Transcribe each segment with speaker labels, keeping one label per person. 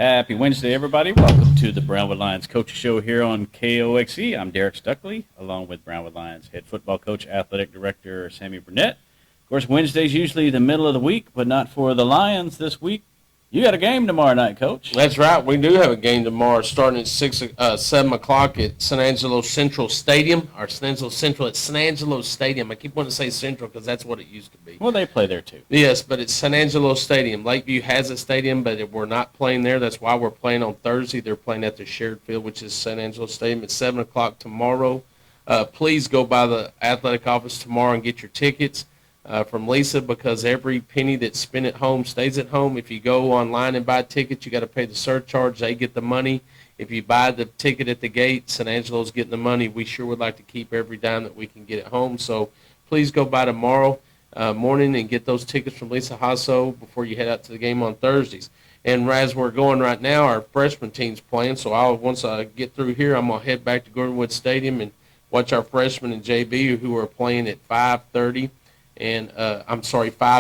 Speaker 1: Happy Wednesday, everybody. Welcome to the Brownwood Lions Coach Show here on KOXE. I'm Derek Stuckley, along with Brownwood Lions head football coach, athletic director Sammy Burnett. Of course, Wednesday's usually the middle of the week, but not for the Lions this week. You got a game tomorrow night, Coach.
Speaker 2: That's right. We do have a game tomorrow starting at 7 o'clock at San Angelo Central Stadium, or San Angelo Central at San Angelo Stadium. I keep wanting to say Central because that's what it used to be.
Speaker 1: Well, they play there, too.
Speaker 2: Yes, but it's San Angelo Stadium. Lakeview has a stadium, but we're not playing there. That's why we're playing on Thursday. They're playing at the shared field, which is San Angelo Stadium at 7 o'clock tomorrow. Please go by the athletic office tomorrow and get your tickets. From Lisa, because every penny that's spent at home stays at home. If you go online and buy tickets, you got to pay the surcharge. They get the money. If you buy the ticket at the gate, San Angelo's getting the money. We sure would like to keep every dime that we can get at home. So please go by tomorrow morning and get those tickets from Lisa Hasso before you head out to the game on Thursdays. And as we're going right now, our freshman team's playing. So once I get through here, I'm going to head back to Brownwood Stadium and watch our freshmen and JB who are playing at 5:30. And 5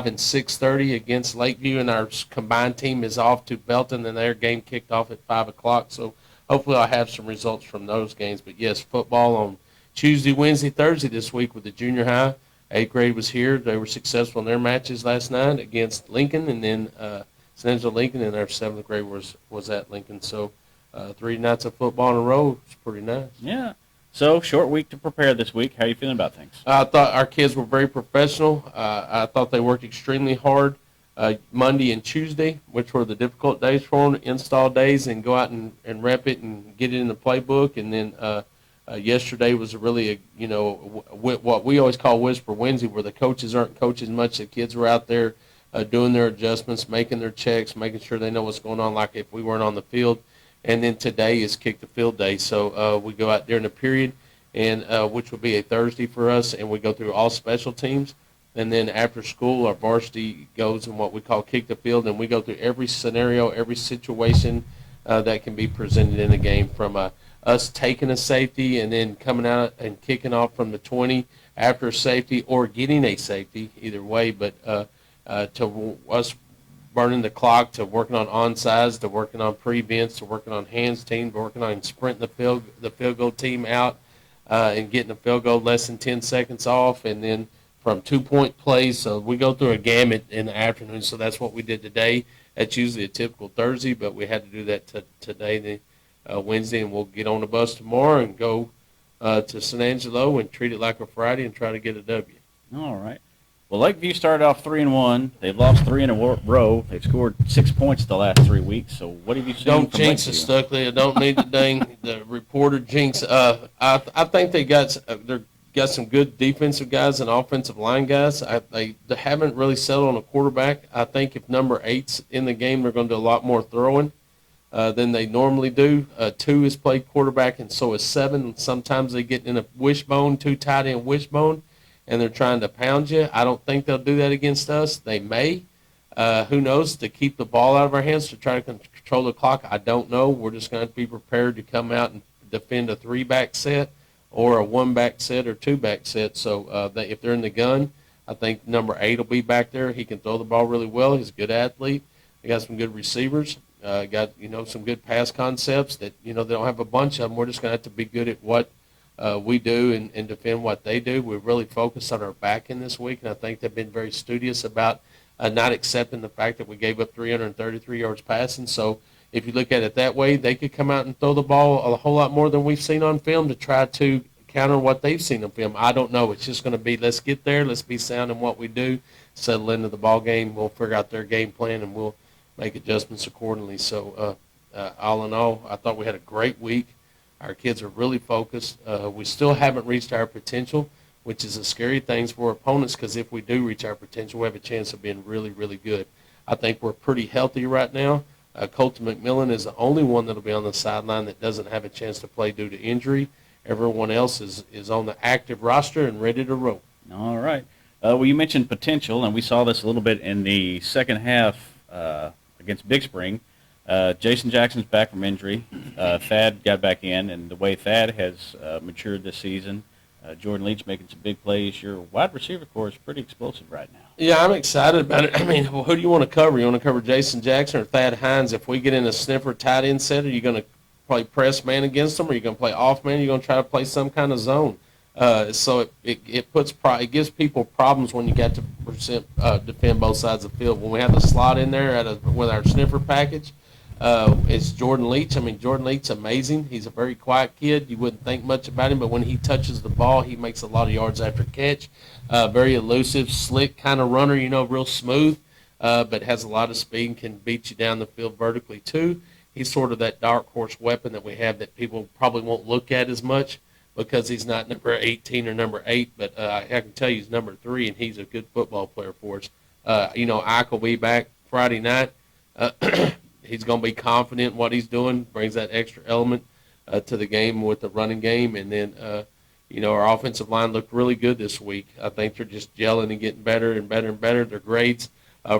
Speaker 2: and 6:30 against Lakeview, and our combined team is off to Belton, and their game kicked off at 5 o'clock. So hopefully I'll have some results from those games. But, yes, football on Tuesday, Wednesday, Thursday this week with the junior high. 8th grade was here. They were successful in their matches last night against Lincoln, and then San Angelo Lincoln, and our 7th grade was at Lincoln. So 3 nights of football in a row is pretty nice.
Speaker 1: Yeah. So, short week to prepare this week. How are you feeling about things?
Speaker 2: I thought our kids were very professional. I thought they worked extremely hard Monday and Tuesday, which were the difficult days for them, install days, and go out and rep it and get it in the playbook. And then yesterday was really, what we always call Whisper Wednesday, where the coaches aren't coaching much. The kids were out there doing their adjustments, making their checks, making sure they know what's going on, like if we weren't on the field. And then today is kick the field day. So we go out during the period, and which will be a Thursday for us, and we go through all special teams. And then after school, our varsity goes in what we call kick the field, and we go through every scenario, every situation that can be presented in a game, from us taking a safety and then coming out and kicking off from the 20 after a safety, or getting a safety, either way. But to us burning the clock, to working on onsides, to working on prevents, to working on hands team, to working on sprinting the field goal team out and getting a field goal less than 10 seconds off, and then from 2-point plays. So we go through a gamut in the afternoon. So that's what we did today. That's usually a typical Thursday, but we had to do that today, Wednesday, and we'll get on the bus tomorrow and go to San Angelo and treat it like a Friday and try to get a W.
Speaker 1: All right. Well, Lakeview started off 3-1. They've lost 3 in a row. They've scored 6 points the last 3 weeks. So what have you seen
Speaker 2: Don't
Speaker 1: from
Speaker 2: jinx
Speaker 1: Lakeview?
Speaker 2: us, Stuckley. I don't need the reporter jinx. I think they got some good defensive guys and offensive line guys. They haven't really settled on a quarterback. I think if number 8's in the game, they're going to do a lot more throwing than they normally do. 2 has played quarterback, and so is 7. Sometimes they get in a wishbone, 2 tight end wishbone, and they're trying to pound you. I don't think they'll do that against us. They may. Who knows, to keep the ball out of our hands, to try to control the clock. I don't know. We're just going to be prepared to come out and defend a 3-back set or a 1-back set or 2-back set. So if they're in the gun, I think number 8 will be back there. He can throw the ball really well. He's a good athlete. They got some good receivers. Got some good pass concepts that they don't have a bunch of them. We're just going to have to be good at what we do and defend what they do. We're really focused on our back end this week, and I think they've been very studious about not accepting the fact that we gave up 333 yards passing. So if you look at it that way, they could come out and throw the ball a whole lot more than we've seen on film to try to counter what they've seen on film. I don't know. It's just going to be, let's get there, let's be sound in what we do, settle into the ball game. We'll figure out their game plan, and we'll make adjustments accordingly. So all in all, I thought we had a great week. Our kids are really focused. We still haven't reached our potential, which is a scary thing for opponents, because if we do reach our potential, we have a chance of being really, really good. I think we're pretty healthy right now. Colton McMillan is the only one that will be on the sideline that doesn't have a chance to play due to injury. Everyone else is on the active roster and ready to roll.
Speaker 1: All right. Well, you mentioned potential, and we saw this a little bit in the second half against Big Spring. Jason Jackson's back from injury. Thad got back in, and the way Thad has matured this season, Jordan Leach making some big plays. Your wide receiver core is pretty explosive right now.
Speaker 2: Yeah, I'm excited about it. I mean, who do you want to cover? You want to cover Jason Jackson or Thad Hines? If we get in a sniffer tight end set, are you going to play press man against them, or are you going to play off man? Are you going to try to play some kind of zone? So it gives people problems when you got to defend both sides of the field. When we have the slot in there with our sniffer package, it's Jordan Leach. I mean, Jordan Leach's amazing. He's a very quiet kid. You wouldn't think much about him, but when he touches the ball, he makes a lot of yards after catch. Very elusive, slick kind of runner, real smooth, but has a lot of speed and can beat you down the field vertically too. He's sort of that dark horse weapon that we have that people probably won't look at as much because he's not number 18 or number 8, but I can tell you he's number 3, and he's a good football player for us. Ike will be back Friday night. He's going to be confident in what he's doing, brings that extra element to the game with the running game. And then, our offensive line looked really good this week. I think they're just gelling and getting better and better and better. Their grades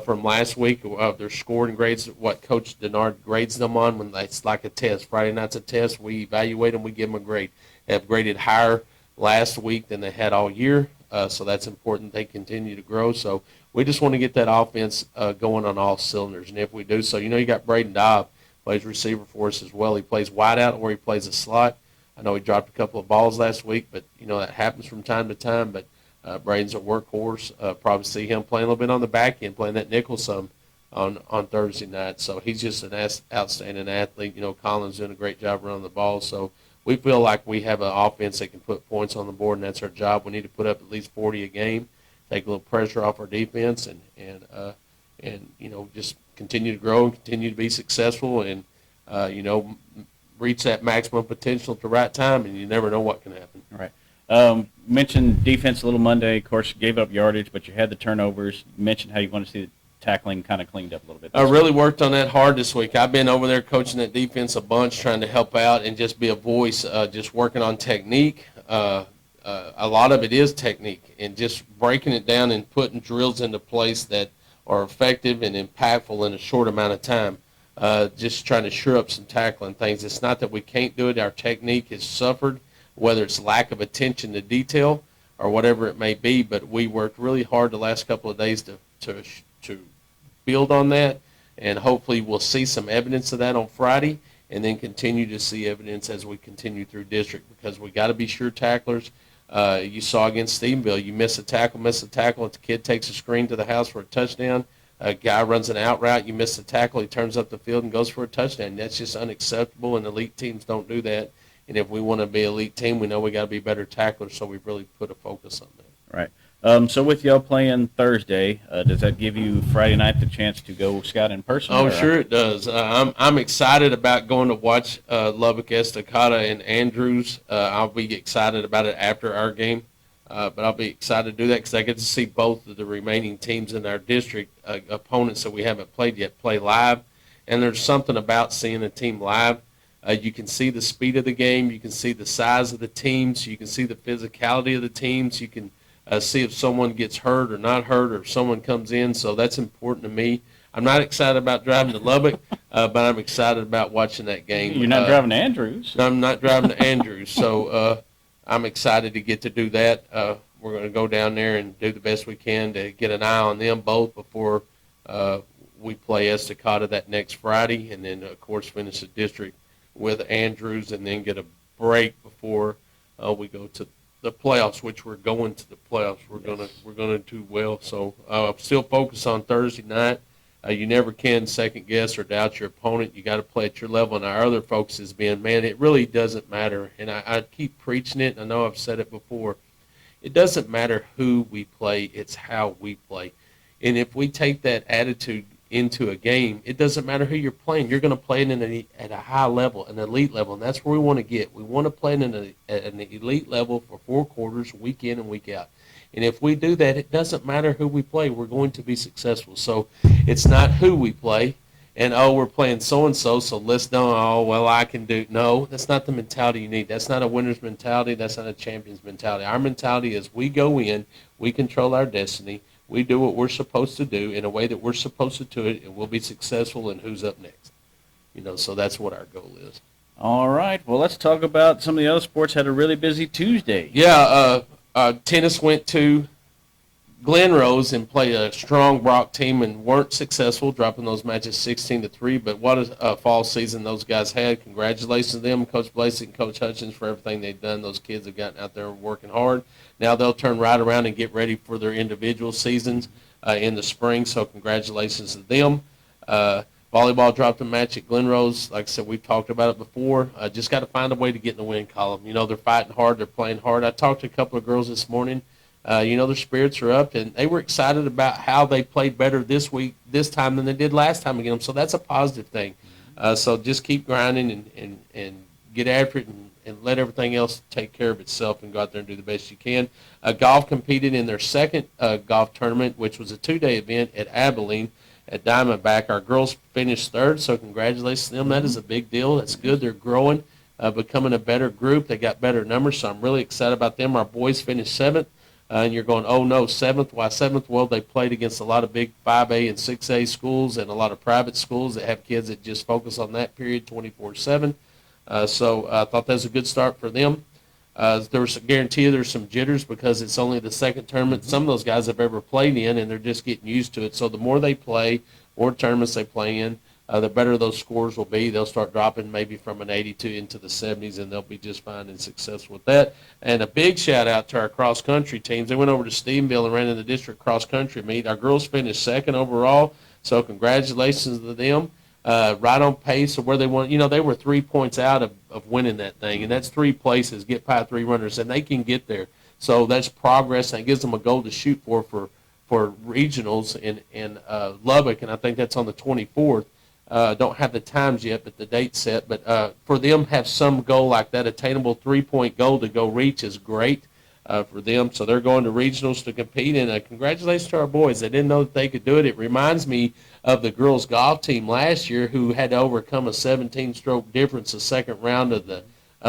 Speaker 2: from last week, their scoring grades, what Coach Denard grades them on when it's like a test. Friday night's a test. We evaluate them. We give them a grade. They have graded higher last week than they had all year, so that's important. They continue to grow. So we just want to get that offense going on all cylinders, and if we do so, you got Braden Dobb, plays receiver for us as well. He plays wide out or he plays a slot. I know he dropped a couple of balls last week, but, that happens from time to time. But Braden's a workhorse. Probably see him playing a little bit on the back end, playing that nickel some on Thursday night. So he's just an outstanding athlete. Colin's doing a great job running the ball. So we feel like we have an offense that can put points on the board, and that's our job. We need to put up at least 40 a game, take a little pressure off our defense, and just continue to grow and continue to be successful, and reach that maximum potential at the right time. And you never know what can happen.
Speaker 1: All right. Mentioned defense a little Monday. Of course, you gave up yardage, but you had the turnovers. You mentioned how you want to see the tackling kind of cleaned up a little bit.
Speaker 2: I really worked on that hard this week. I've been over there coaching that defense a bunch, trying to help out and just be a voice, just working on technique. A lot of it is technique and just breaking it down and putting drills into place that are effective and impactful in a short amount of time. Just trying to shore up some tackling things. It's not that we can't do it. Our technique has suffered, whether it's lack of attention to detail or whatever it may be, but we worked really hard the last couple of days to build on that, and hopefully we'll see some evidence of that on Friday, and then continue to see evidence as we continue through district, because we got to be sure tacklers. You saw against Stephenville, you miss a tackle, if the kid takes a screen to the house for a touchdown, a guy runs an out route, you miss the tackle, he turns up the field and goes for a touchdown. That's just unacceptable, and elite teams don't do that. And if we want to be an elite team, we know we got to be better tacklers, so we've really put a focus on that.
Speaker 1: Right. So with y'all playing Thursday, does that give you Friday night the chance to go scout in person?
Speaker 2: Oh, sure it does. I'm excited about going to watch Lubbock, Estacada, and Andrews. I'll be excited about it after our game, but I'll be excited to do that because I get to see both of the remaining teams in our district, opponents that we haven't played yet, play live. And there's something about seeing a team live. You can see the speed of the game. You can see the size of the teams. You can see the physicality of the teams. You can see if someone gets hurt or not hurt, or if someone comes in. So that's important to me. I'm not excited about driving to Lubbock, but I'm excited about watching that game.
Speaker 1: You're not driving to Andrews.
Speaker 2: I'm not driving to Andrews. So I'm excited to get to do that. We're going to go down there and do the best we can to get an eye on them both before we play Estacada that next Friday, and then, of course, finish the district with Andrews, and then get a break before we go to the playoffs, which we're going to the playoffs. We're gonna do well. So still focus on Thursday night. You never can second guess or doubt your opponent. You got to play at your level. And our other focus has been, man, it really doesn't matter. And I keep preaching it. I know I've said it before. It doesn't matter who we play. It's how we play. And if we take that attitude into a game, it doesn't matter who you're playing. You're going to play it at a high level, an elite level, and that's where we want to get. We want to play at an elite level for 4 quarters, week in and week out. And if we do that, it doesn't matter who we play. We're going to be successful. So it's not who we play, and, we're playing so-and-so, so let's know, I can do. No, that's not the mentality you need. That's not a winner's mentality. That's not a champion's mentality. Our mentality is we go in, we control our destiny, we do what we're supposed to do in a way that we're supposed to do it, and we'll be successful in who's up next. So that's what our goal is.
Speaker 1: All right. Well, let's talk about some of the other sports. Had a really busy Tuesday.
Speaker 2: Yeah, tennis went to Glen Rose and played a strong Brock team and weren't successful, dropping those matches 16-3. But what a fall season those guys had. Congratulations to them, Coach Blasey and Coach Hutchins, for everything they've done. Those kids have gotten out there working hard. Now they'll turn right around and get ready for their individual seasons in the spring. So congratulations to them. Volleyball dropped a match at Glen Rose. Like I said, we've talked about it before. Just got to find a way to get in the win column. You know, they're fighting hard. They're playing hard. I talked to a couple of girls this morning. Their spirits are up, and they were excited about how they played better this time than they did last time against them. So that's a positive thing. So just keep grinding and get after it and let everything else take care of itself and go out there and do the best you can. Golf competed in their second golf tournament, which was a 2-day event at Abilene at Diamondback. Our girls finished third, so congratulations to them. That is a big deal. That's good. They're growing, becoming a better group. They got better numbers, so I'm really excited about them. Our boys finished seventh. And you're going, oh, no, seventh? Why seventh? Well, they played against a lot of big 5A and 6A schools and a lot of private schools that have kids that just focus on that period 24/7. So I thought that was a good start for them. There was a guarantee there's some jitters because it's only the second tournament some of those guys have ever played in, and they're just getting used to it. So the more they play, more tournaments they play in, the better those scores will be. They'll start dropping maybe from an 82 into the 70s, and they'll be just fine and successful with that. And a big shout-out to our cross-country teams. They went over to Stephenville and ran in the district cross-country meet. Our girls finished second overall, so congratulations to them. Right on pace of where they want. You know, they were 3 points out of winning that thing, and that's 3 places, get by 3 runners, and they can get there. So that's progress, and it gives them a goal to shoot for regionals in Lubbock, and I think that's on the 24th. Don't have the times yet, but the date's set. But for them to have some goal like that, attainable 3-point goal to go reach is great for them. So they're going to regionals to compete, and congratulations to our boys. They didn't know that they could do it. It reminds me of the girls' golf team last year who had to overcome a 17-stroke difference the second round of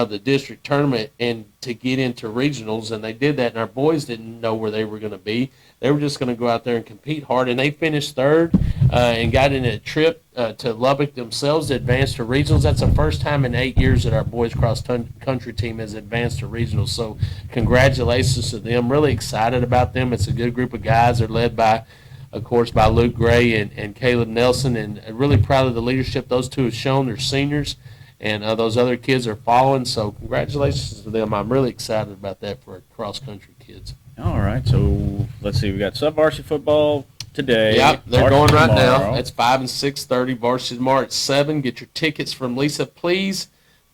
Speaker 2: the district tournament and to get into regionals, and they did that, and our boys didn't know where they were going to be. They were just going to go out there and compete hard, and they finished third and got in a trip to Lubbock themselves to advance to regionals. That's the first time in 8 years that our boys cross-country team has advanced to regionals, so congratulations to them. Really excited about them. It's a good group of guys. They're led by, of course, by Luke Gray and Caleb Nelson, and really proud of the leadership those two have shown. They're seniors, and those other kids are following, so congratulations to them. I'm really excited about that for cross-country kids.
Speaker 1: All right, so let's see. We got sub-varsity football today.
Speaker 2: Yep, they're
Speaker 1: varsity
Speaker 2: going right
Speaker 1: tomorrow.
Speaker 2: now. It's 5 and 6:30. Varsity tomorrow at 7. Get your tickets from Lisa, please.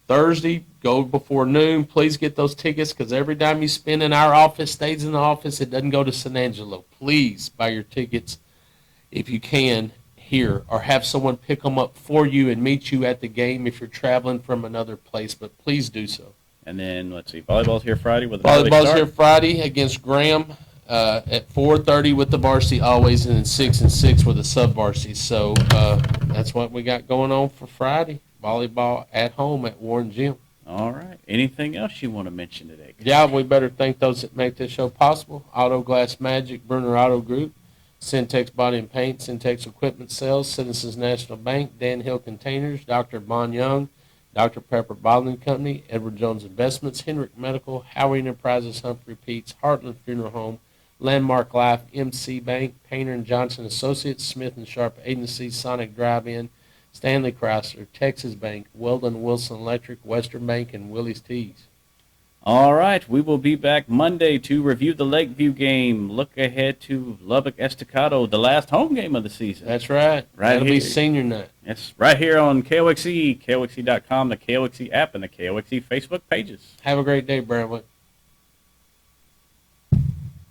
Speaker 2: Thursday, go before noon. Please get those tickets because every dime you spend in our office stays in the office. It doesn't go to San Angelo. Please buy your tickets if you can here, or have someone pick them up for you and meet you at the game if you're traveling from another place. But please do so.
Speaker 1: And then, let's see, volleyball's here Friday with an early
Speaker 2: Volleyball's
Speaker 1: start.
Speaker 2: here Friday against Graham at 4:30 with the varsity always, and then 6 and 6 with the sub-varsity. So that's what we got going on for Friday. Volleyball at home at Warren Gym.
Speaker 1: All right. Anything else you want to mention today?
Speaker 2: Yeah, we better thank those that make this show possible. Auto Glass Magic, Bruner Auto Group, Syntex Body and Paint, Syntex Equipment Sales, Citizens National Bank, Dan Hill Containers, Dr. Bon Young, Dr. Pepper Bottling Company, Edward Jones Investments, Henrik Medical, Howard Enterprises, Humphrey Peets, Heartland Funeral Home, Landmark Life, MC Bank, Painter and Johnson Associates, Smith and Sharp Agency, Sonic Drive-In, Stanley Chrysler, Texas Bank, Weldon Wilson Electric, Western Bank, and Willie's Teas.
Speaker 1: All right. We will be back Monday to review the Lakeview game. Look ahead to Lubbock Estacado, the last home game of the season.
Speaker 2: That's right. That'll be senior night.
Speaker 1: It's right here on KOXE, KOXE.com, the KOXE app, and the KOXE Facebook pages.
Speaker 2: Have a great day, Brownwood.